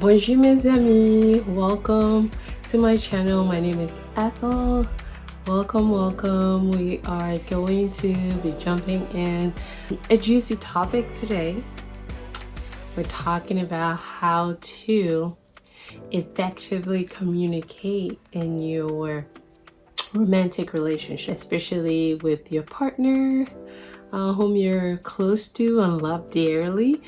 Bonjour mes amis, welcome to my channel. My name is Ethel. Welcome. We are going to be jumping in a juicy topic today. We're talking about how to effectively communicate in your romantic relationship, especially with your partner, whom you're close to and love dearly.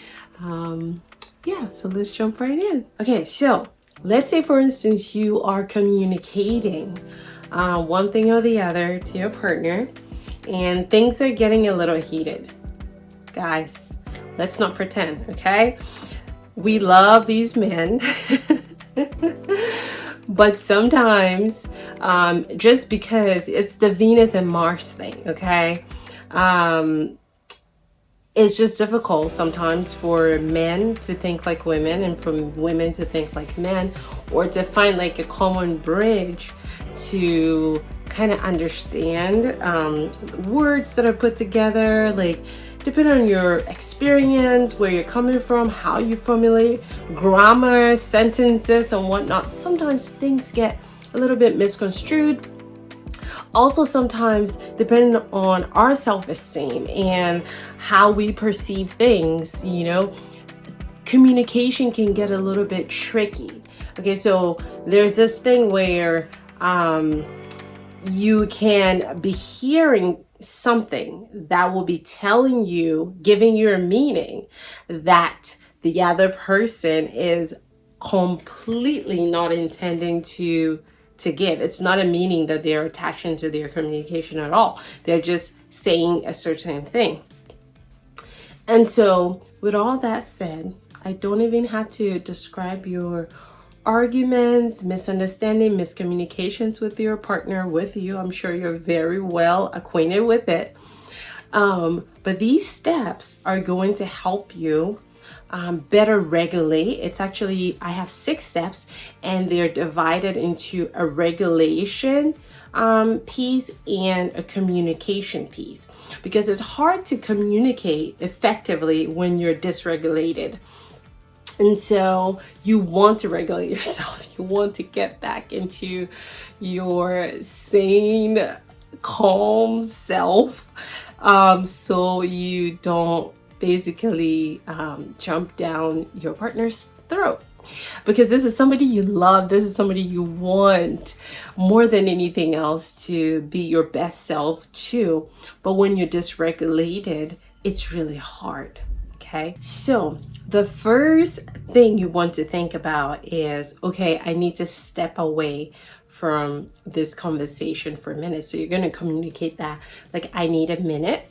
So let's jump right in. Okay, so let's say, for instance, you are communicating one thing or the other to your partner and things are getting a little heated. Guys, let's not pretend, okay? We love these men, but sometimes just because it's the Venus and Mars thing, okay? It's just difficult sometimes for men to think like women and for women to think like men, or to find like a common bridge to kind of understand words that are put together, like depending on your experience, where you're coming from, how you formulate grammar, sentences and whatnot. Sometimes things get a little bit misconstrued. Also, sometimes depending on our self-esteem and how we perceive things, communication can get a little bit tricky. Okay, so there's this thing where you can be hearing something that will be telling you, giving you a meaning that the other person is completely not intending to give. It's not a meaning that they're attaching to their communication at all. They're just saying a certain thing. And so with all that said, I don't even have to describe your arguments, misunderstanding, miscommunications with your partner, with you. I'm sure you're very well acquainted with it. But these steps are going to help you better regulate. It's actually, I have 6 steps and they're divided into a regulation piece and a communication piece, because it's hard to communicate effectively when you're dysregulated. And so you want to regulate yourself. You want to get back into your sane, calm self, so you don't basically jump down your partner's throat, because this is somebody you love. This is somebody you want more than anything else to be your best self too. But when you're dysregulated, it's really hard. Okay, so the first thing you want to think about is, okay, I need to step away from this conversation for a minute. So you're going to communicate that, like, I need a minute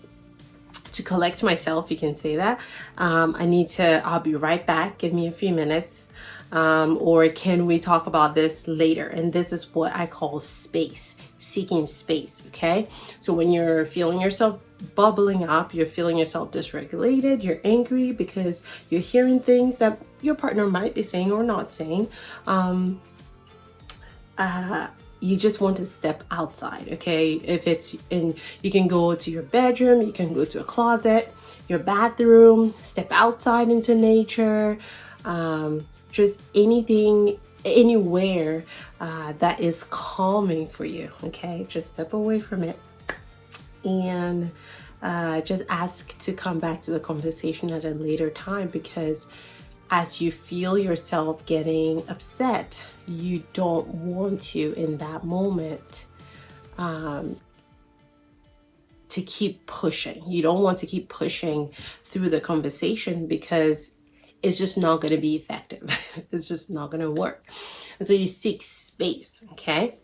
to collect myself. You can say that. I'll be right back. Give me a few minutes. Or can we talk about this later? And this is what I call space, seeking space. Okay. So when you're feeling yourself bubbling up, you're feeling yourself dysregulated, you're angry because you're hearing things that your partner might be saying or not saying, you just want to step outside. Okay, if it's in, you can go to your bedroom, you can go to a closet, your bathroom, step outside into nature, just anything, anywhere that is calming for you. Okay, just step away from it and just ask to come back to the conversation at a later time, because as you feel yourself getting upset, you don't want to, in that moment, to keep pushing. You don't want to keep pushing through the conversation, because it's just not going to be effective. It's just not going to work. And so you seek space, okay?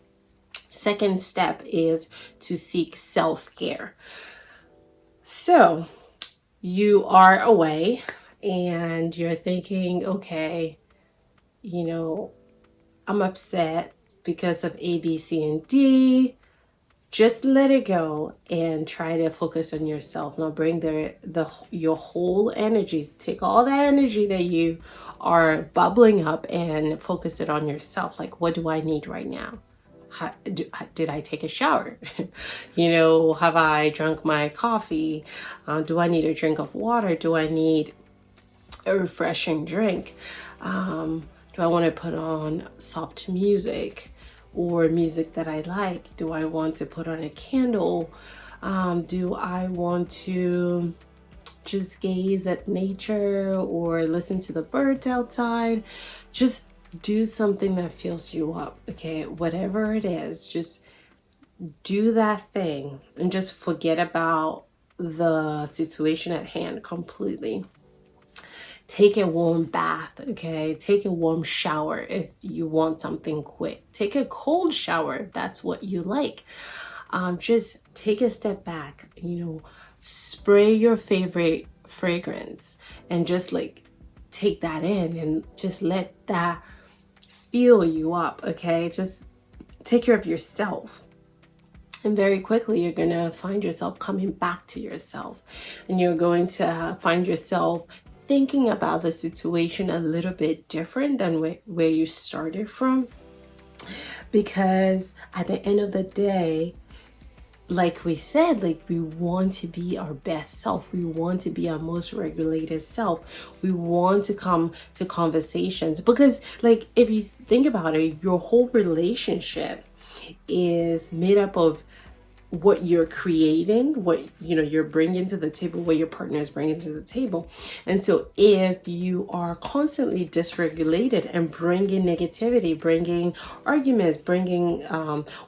Second step is to seek self-care. So you are away and you're thinking, okay, I'm upset because of A, B, C, and D. Just let it go and try to focus on yourself. Now bring your whole energy. Take all that energy that you are bubbling up and focus it on yourself. Like, what do I need right now? Did I take a shower? Have I drunk my coffee? Do I need a drink of water? Do I need a refreshing drink? Do I want to put on soft music or music that I like? Do I want to put on a candle? Do I want to just gaze at nature or listen to the birds outside? Just do something that fills you up, okay? Whatever it is, just do that thing and just forget about the situation at hand completely. Take a warm bath, okay? Take a warm shower if you want something quick. Take a cold shower if that's what you like. Just take a step back, spray your favorite fragrance and just like take that in and just let that fill you up, okay? Just take care of yourself. And very quickly, you're going to find yourself coming back to yourself. And you're going to find yourself thinking about the situation a little bit different than where you started from. Because at the end of the day, like we said, like we want to be our best self. We want to be our most regulated self. We want to come to conversations because, like, if you think about it, your whole relationship is made up of what you're creating, what you're bringing to the table, what your partner is bringing to the table. And so if you are constantly dysregulated and bringing negativity, bringing arguments, bringing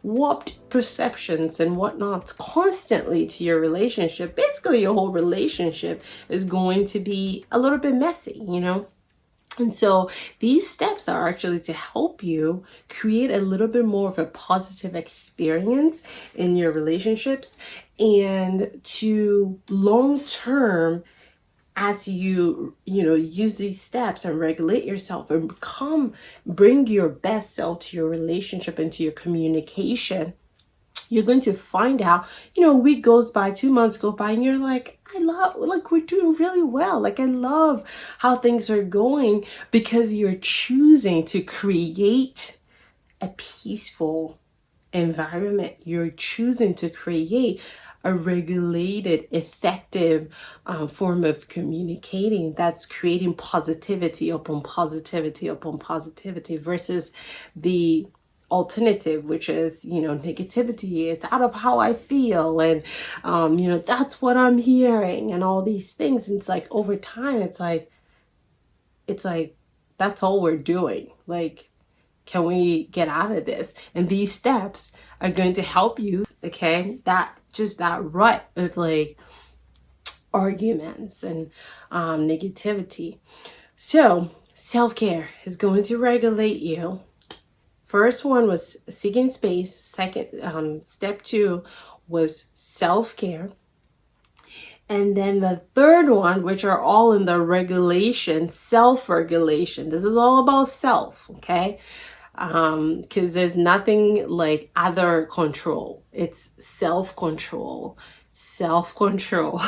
warped perceptions and whatnot constantly to your relationship, basically your whole relationship is going to be a little bit messy. And so these steps are actually to help you create a little bit more of a positive experience in your relationships, and to long term, as you use these steps and regulate yourself and bring your best self to your relationship and to your communication, you're going to find out, a week goes by, 2 months go by, and you're like, we're doing really well. Like, I love how things are going, because you're choosing to create a peaceful environment. You're choosing to create a regulated, effective form of communicating that's creating positivity upon positivity upon positivity versus the alternative, which is negativity. It's out of how I feel, and that's what I'm hearing, and all these things. And it's like, over time, it's like that's all we're doing. Like, can we get out of this? And these steps are going to help you, okay? That rut of like arguments and negativity. So self-care is going to regulate you. First one was seeking space. Second, step 2 was self-care. And then the third one, which are all in the regulation, self-regulation. This is all about self, okay? Because there's nothing like other control. It's self-control, self-control,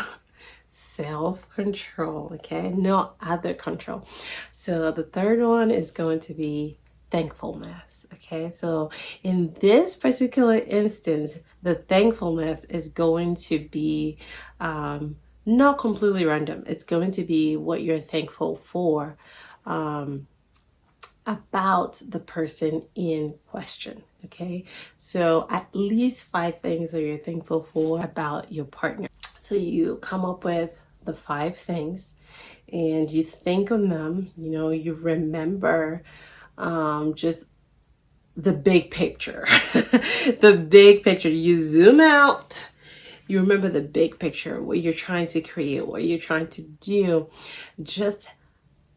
self-control, okay? No other control. So the third one is going to be thankfulness, okay? So in this particular instance, the thankfulness is going to be not completely random. It's going to be what you're thankful for about the person in question, okay? So at least 5 things that you're thankful for about your partner. So you come up with the 5 things and you think on them, you remember just the big picture. The big picture. You zoom out. You remember the big picture, what you're trying to create, what you're trying to do, just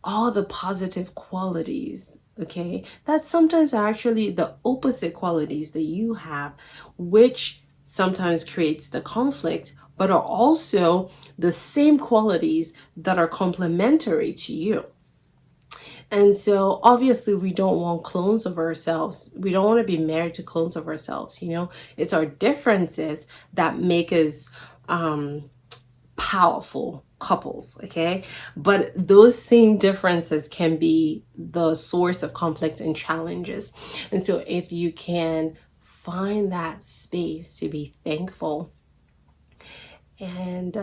all the positive qualities, okay? That sometimes are actually the opposite qualities that you have, which sometimes creates the conflict, but are also the same qualities that are complementary to you. And so obviously we don't want clones of ourselves. We don't want to be married to clones of ourselves, It's our differences that make us powerful couples, okay? But those same differences can be the source of conflict and challenges. And so if you can find that space to be thankful and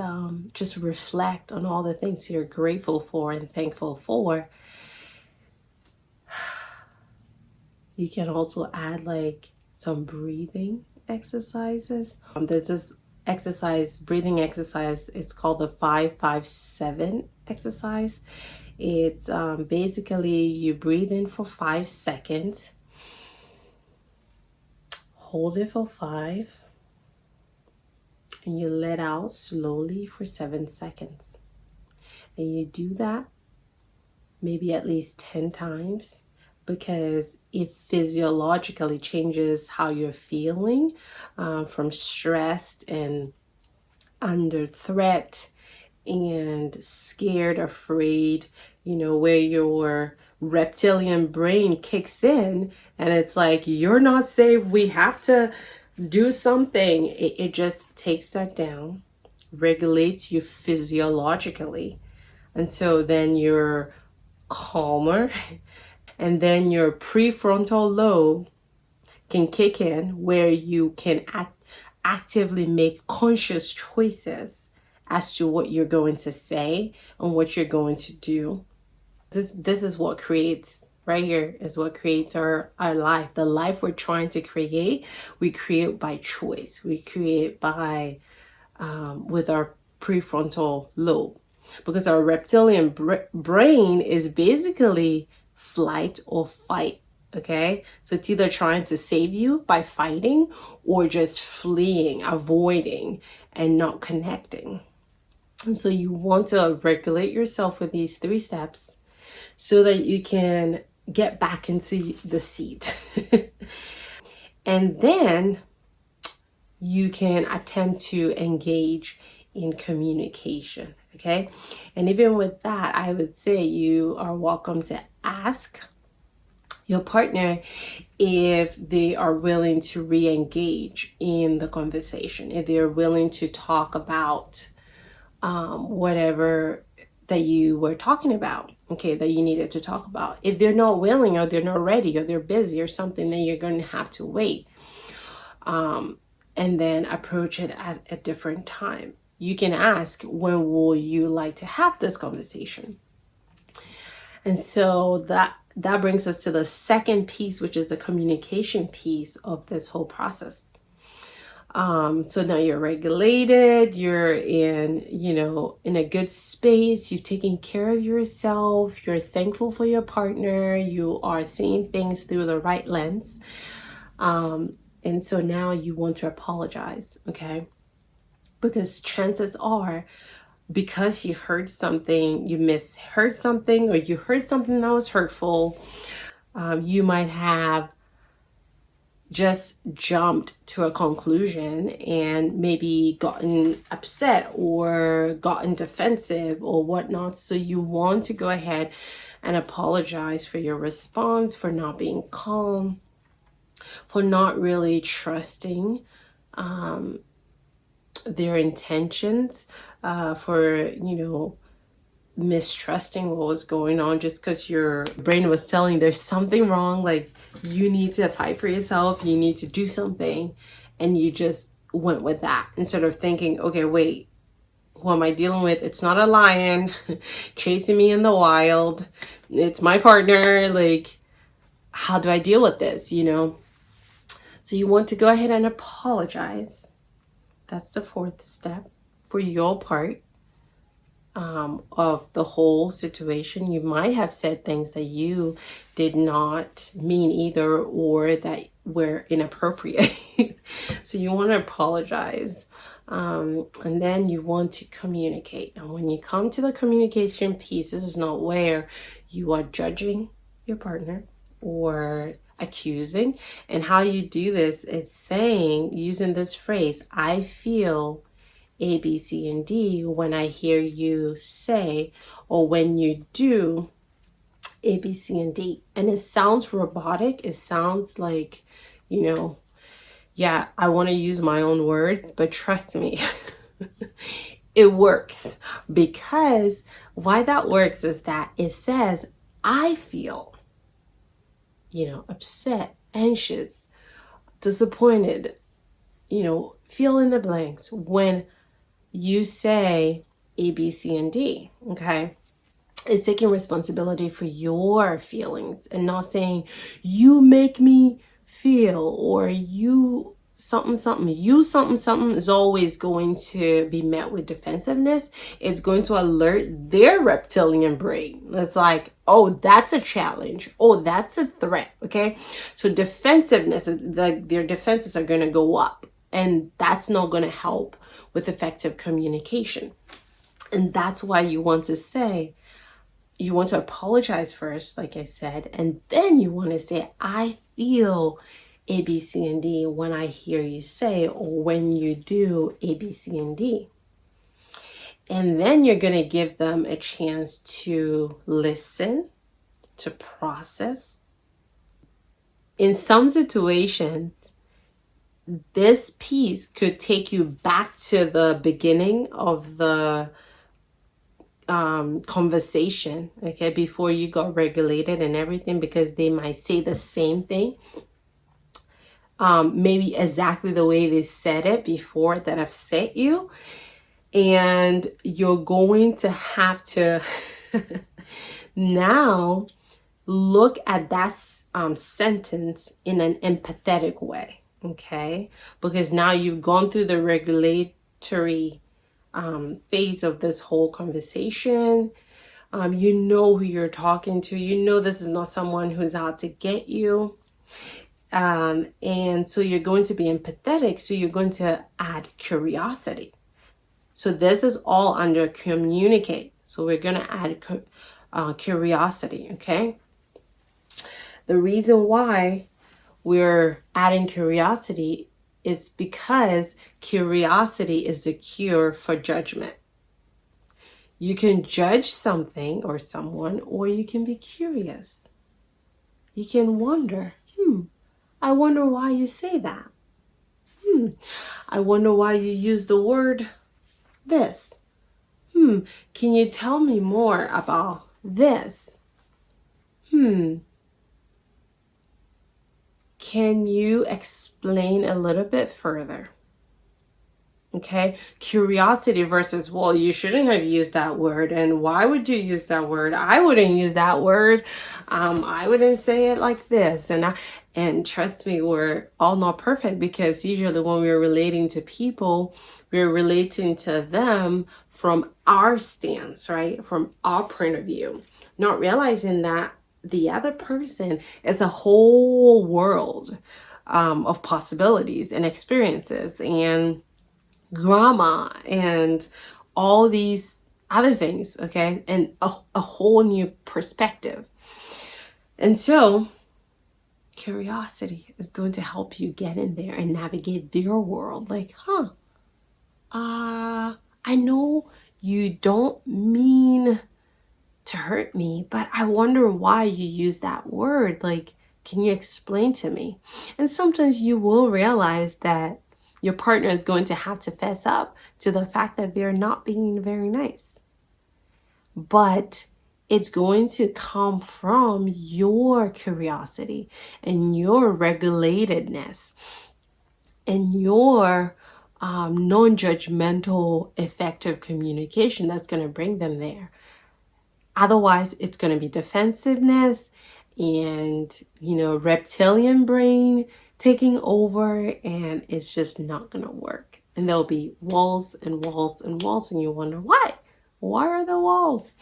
just reflect on all the things you're grateful for and thankful for, You can also add like some breathing exercises. There's this breathing exercise. It's called the 5-5-7 exercise. It's basically you breathe in for 5 seconds, hold it for 5, and you let out slowly for 7 seconds. And you do that maybe at least 10 times, because it physiologically changes how you're feeling, from stressed and under threat and scared, afraid, where your reptilian brain kicks in and it's like, you're not safe, we have to do something. It just takes that down, regulates you physiologically. And so then you're calmer, and then your prefrontal lobe can kick in, where you can actively make conscious choices as to what you're going to say and what you're going to do. This is what creates, right here is what creates our life. The life we're trying to create, we create by choice. We create by with our prefrontal lobe, because our reptilian brain is basically flight or fight. Okay, so it's either trying to save you by fighting or just fleeing, avoiding, and not connecting. And so you want to regulate yourself with these 3 steps so that you can get back into the seat. And then you can attempt to engage in communication. Okay, and even with that, I would say you are welcome to ask your partner if they are willing to re-engage in the conversation, if they're willing to talk about whatever that you were talking about, okay, that you needed to talk about. If they're not willing, or they're not ready, or they're busy or something, then you're going to have to wait, and then approach it at a different time. You can ask, when will you like to have this conversation? And so that brings us to the second piece, which is the communication piece of this whole process. So now you're regulated, you're in a good space, you've taken care of yourself, you're thankful for your partner, you are seeing things through the right lens. And so now you want to apologize, okay? Because chances are, because you heard something, you misheard something, or you heard something that was hurtful, you might have just jumped to a conclusion and maybe gotten upset or gotten defensive or whatnot. So you want to go ahead and apologize for your response, for not being calm, for not really trusting their intentions, for mistrusting what was going on just because your brain was telling there's something wrong, like you need to fight for yourself, you need to do something, and you just went with that instead of thinking, okay, wait, who am I dealing with? It's not a lion chasing me in the wild, it's my partner. Like, how do I deal with this? So you want to go ahead and apologize. That's the 4th step for your part of the whole situation. You might have said things that you did not mean either, or that were inappropriate. So you want to apologize. And then you want to communicate. And when you come to the communication piece, this is not where you are judging your partner or accusing. And how you do this is using this phrase, I feel A, B, C, and D when I hear you say, or when you do A, B, C, and D. And it sounds robotic. It sounds like, yeah, I want to use my own words, but trust me, it works. Because why that works is that it says, I feel, upset, anxious, disappointed, fill in the blanks when you say A, B, C, and D, okay? It's taking responsibility for your feelings and not saying, you make me feel, or you something something, you something something is always going to be met with defensiveness. It's going to alert their reptilian brain. It's like, oh, that's a challenge. Oh, that's a threat. Okay. So defensiveness is like their defenses are going to go up, and that's not going to help with effective communication. And that's why you want to say, you want to apologize first, like I said, and then you want to say, I feel A, B, C, and D when I hear you say, or when you do A, B, C, and D. And then you're going to give them a chance to listen, to process. In some situations, this piece could take you back to the beginning of the conversation, okay, before you got regulated and everything, because they might say the same thing, maybe exactly the way they said it before that upset you, and you're going to have to now look at that sentence in an empathetic way, okay, because now you've gone through the regulatory phase of this whole conversation. You know who you're talking to. You know this is not someone who's out to get you. And so you're going to be empathetic. So you're going to add curiosity. So this is all under communicate. So we're going to add curiosity, okay? The reason why we're adding curiosity is because curiosity is the cure for judgment. You can judge something or someone, or you can be curious. You can wonder, I wonder why you say that. I wonder why you use the word this. Can you tell me more about this? Can you explain a little bit further? Okay, curiosity versus, well, you shouldn't have used that word, and why would you use that word? I wouldn't use that word. I wouldn't say it like this. And trust me, we're all not perfect, because usually when we're relating to people, we're relating to them from our stance, right? From our point of view, not realizing that the other person is a whole world of possibilities and experiences and drama and all these other things, okay? And a whole new perspective. And so curiosity is going to help you get in there and navigate their world. Like, I know you don't mean to hurt me, but I wonder why you use that word. Like, can you explain to me? And sometimes you will realize that your partner is going to have to fess up to the fact that they're not being very nice. But it's going to come from your curiosity and your regulatedness and your non-judgmental, effective communication that's going to bring them there. Otherwise, it's going to be defensiveness and, reptilian brain taking over, and it's just not going to work. And there'll be walls and walls and walls, and you wonder why. Why are there walls?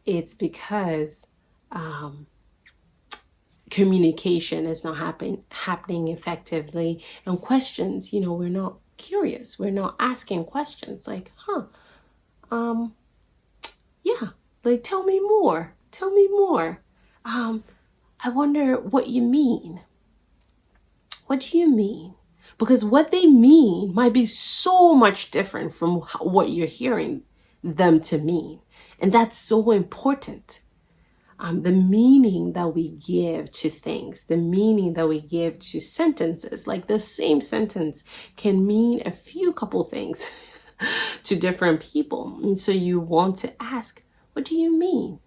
It's because communication is not happening effectively, and questions, we're not curious. We're not asking questions like, yeah, like, tell me more. Tell me more. I wonder what you mean. What do you mean? Because what they mean might be so much different from what you're hearing them to mean. And that's so important. The meaning that we give to things, the meaning that we give to sentences, like the same sentence can mean a few couple things to different people. And so you want to ask, what do you mean?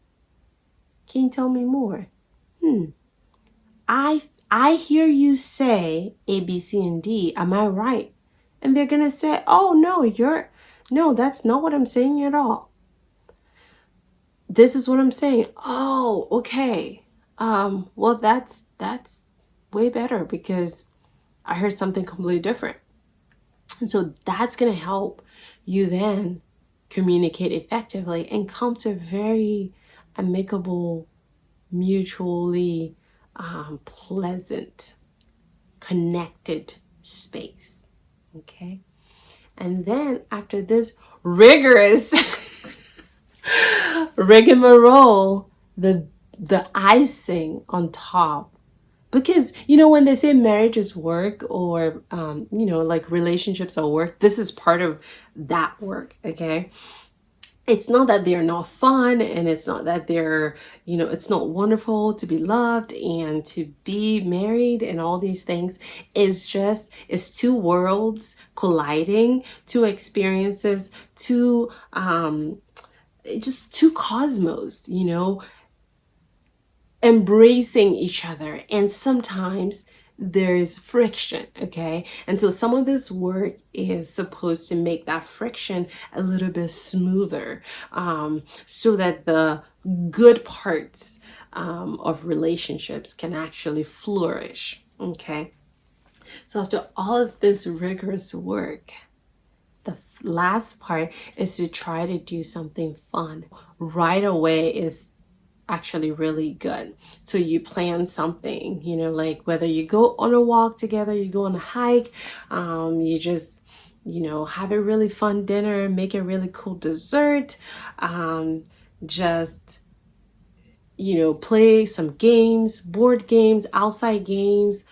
Can you tell me more? I hear you say A, B, C, and D. Am I right? And they're going to say, oh, no, that's not what I'm saying at all. this is what I'm saying. Oh, okay. Well, that's way better because I heard something completely different. And so that's going to help you then communicate effectively and come to a very amicable, mutually pleasant, connected space. Okay. And then after this rigorous rigmarole, the icing on top, because when they say marriage is work, or like relationships are work, this is part of that work. Okay, it's not that they're not fun, and it's not that they're it's not wonderful to be loved and to be married and all these things. It's two worlds colliding, two experiences, just two cosmos, embracing each other. And sometimes there's friction. Okay, and so some of this work is supposed to make that friction a little bit smoother, so that the good parts of relationships can actually flourish. Okay, so after all of this rigorous work, the last part is to try to do something fun right away. Is actually really good. So you plan something, like whether you go on a walk together, you go on a hike, you just, have a really fun dinner, make a really cool dessert, just, play some games, board games, outside games.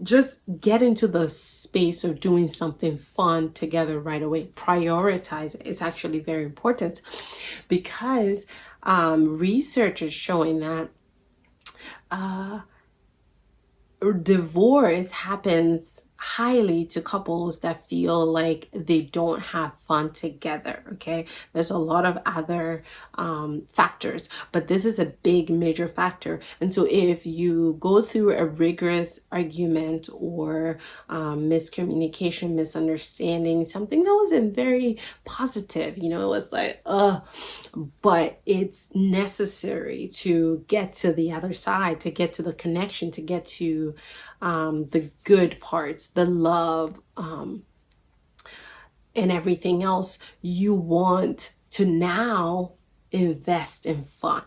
Just get into the space of doing something fun together right away. Prioritize it. It's actually very important because research is showing that divorce happens highly to couples that feel like they don't have fun together. Okay, there's a lot of other factors, but this is a big major factor. And so if you go through a rigorous argument or miscommunication, misunderstanding, something that wasn't very positive, it was like but it's necessary to get to the other side, to get to the connection, to get to the good parts, the love, and everything else. You want to now invest in fun.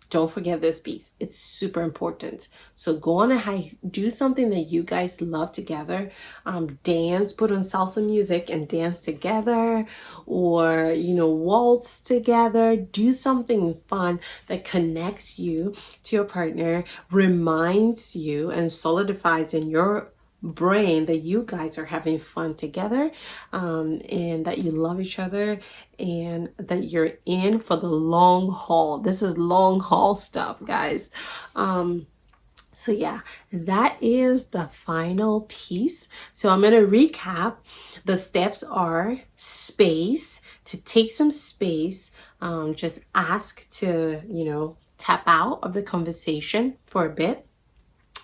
Don't forget this piece. It's super important. So go on a hike, do something that you guys love together. Dance, put on salsa music and dance together, or, waltz together. Do something fun that connects you to your partner, reminds you and solidifies in your brain that you guys are having fun together, and that you love each other, and that you're in for the long haul. This is long haul stuff, guys. So yeah, that is the final piece. So I'm going to recap. The steps are space, to take some space, just ask to, tap out of the conversation for a bit.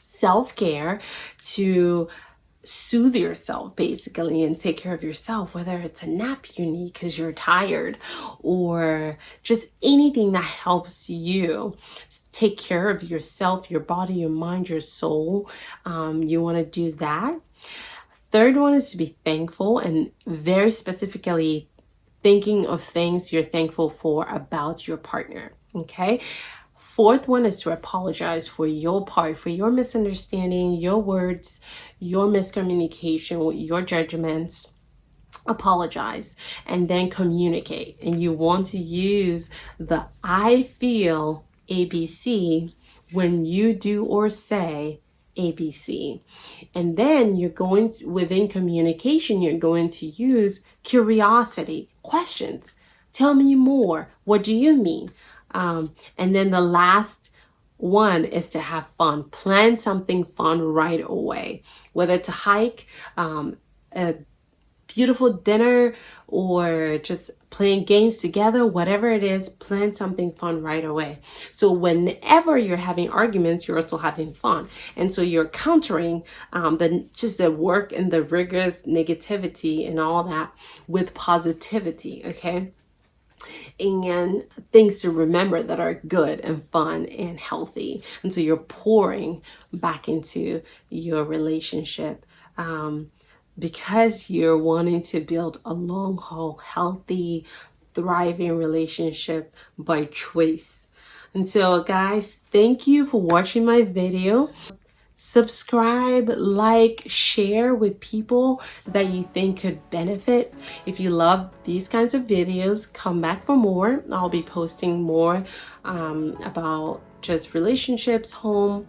Self-care, to soothe yourself basically and take care of yourself, whether it's a nap you need because you're tired, or just anything that helps you take care of yourself, your body, your mind, your soul. You want to do that. Third one is to be thankful, and very specifically thinking of things you're thankful for about your partner. Okay. Fourth one is to apologize for your part, for your misunderstanding, your words, your miscommunication, your judgments. Apologize and then communicate. And you want to use the I feel ABC when you do or say ABC. And then you're going to, within communication, you're going to use curiosity, questions. Tell me more. What do you mean? And then the last one is to have fun. Plan something fun right away, whether to hike, a beautiful dinner, or just playing games together, whatever it is, plan something fun right away. So whenever you're having arguments, you're also having fun. And so you're countering the work and the rigorous negativity and all that with positivity, okay? and things to remember that are good and fun and healthy. And so you're pouring back into your relationship because you're wanting to build a long haul, healthy, thriving relationship by choice. And so, guys, thank you for watching my video. Subscribe, like, share with people that you think could benefit. If you love these kinds of videos, come back for more. I'll be posting more about just relationships, home,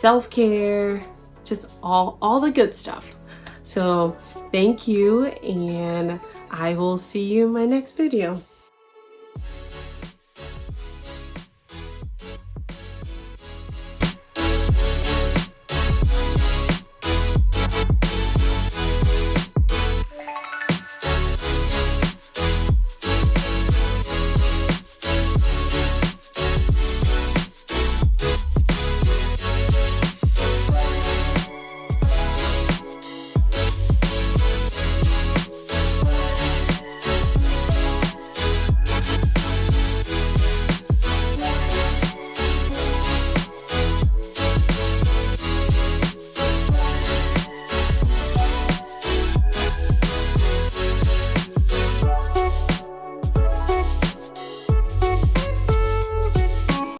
self-care, just all the good stuff. So thank you, and I will see you in my next video.